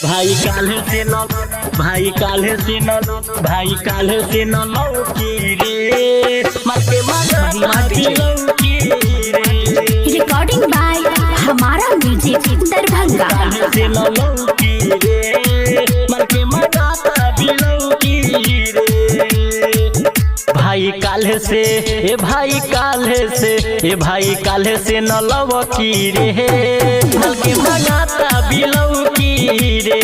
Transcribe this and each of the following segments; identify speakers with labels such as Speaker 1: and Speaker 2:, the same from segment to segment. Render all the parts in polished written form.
Speaker 1: भाई काल्हे से न भाई काल्हे से न भाई काल्हे से न लौकी रे मते मगना लौकी रे।
Speaker 2: रिकॉर्डिंग बाय हमारा म्यूजिक दरभंगा।
Speaker 1: काल्हे से न लौकी रे मते मगना लौकी रे। भाई काल्हे से ए भाई काल्हे से ए भाई काल्हे से न लौकी रे मते मगना बिलौकी रे।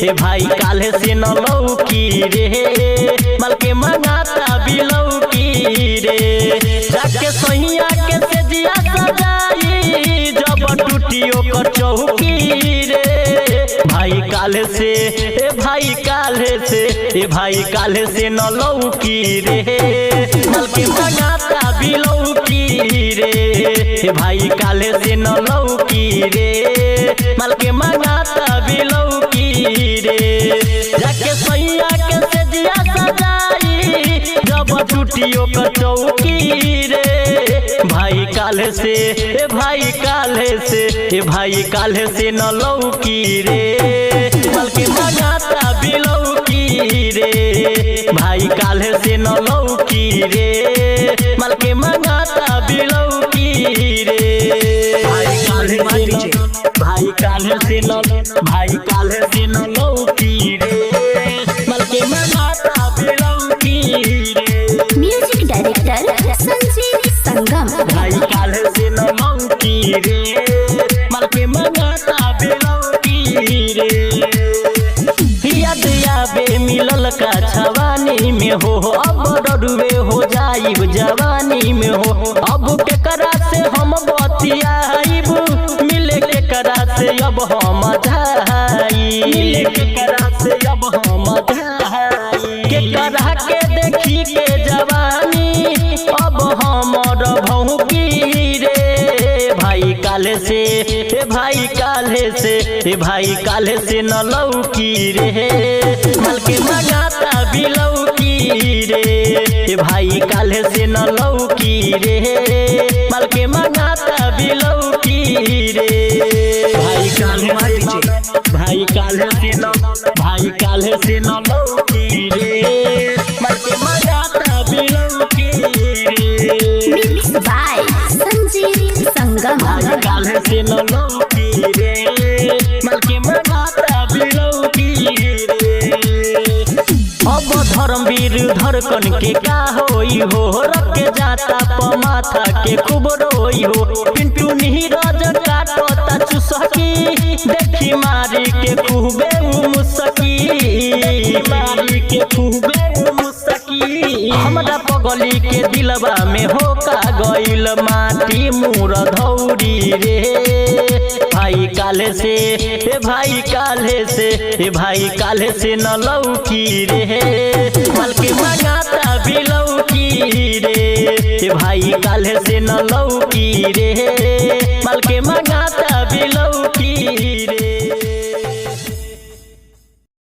Speaker 1: ए भाई काल्हे से न लौकी रे मलके मंगाता बिलौकी रे। जाके सहिया के से जिया सजाई जब टूटी ओकर चौकी रे। भाई काल्हे से ए भाई काल्हे से ए भाई काल्हे से न लौकी रे मलके मंगाता बिलौकी रे। ए भाई काल्हे से न लौकी रे मलके मंगाता बिलौकी रे। जाके सैया के से जिया सजाई जब टूटी ओकर चौकी रे। भाई काल्हे से ए भाई काल्हे से ए भाई काल्हे से न लौकी रे मलके मंगाता बिलौकी रे। भाई काल्हे से न लौकी रे मलके मंगाता बिलौकी रे। भाई काल्हे से न भाई काल्हे से न भाई काल्हे से न लौकी रे मलके मंगाता बिलौकी रे।
Speaker 2: म्यूजिक डायरेक्टर संजीव संगम।
Speaker 1: भाई काल्हे से न लौकी रे मलके मंगाता बिलौकी रे। याद आवे मिलल का छवानी में हो अब डरुए हो जाइब जवानी में हो। अब केकरा से हम बतियाइब मिले केकरा से अब हम जाई मिले केकरा से अब हम जाई। केकरा के देखी के जवानी अब हमर भौंकी रे। भाई काल्हे से ए भाई काल्हे से ए भाई काल्हे से न लौकी रे मलके मंगाता बिलौकी रे। ए भाई काल्हे से न लौकी रे मलके मंगाता बिलौकी रे। भाई काल्हे से न भाई काल्हे से न भाई काल्हे से न लौकी रे मलके मंगाता बिलौकी रे।
Speaker 2: मिक्स बाय संजीव संगम।
Speaker 1: भाई काल्हे से न लौकी रे मलके मंगाता बिलौकी रे। अब धर्मवीर धड़कन के का होई हो रख के जाता पमाथा के खूब रोई हो। पिंटू नीरज काटता चुसकी देखी मारी के खूबे मुसकी मारी के खूबे मुसकी। हमरा पगली के दिलवा में हो का गइल माटी मुर धौरी रे। भाई काल्हे से ए भाई काल्हे से ए भाई काल्हे से न लौकी रे मलके मंगाता बिलौकी रे। ए भाई काल्हे से न लौकी रे मलके मंगाता बिलौकी रे।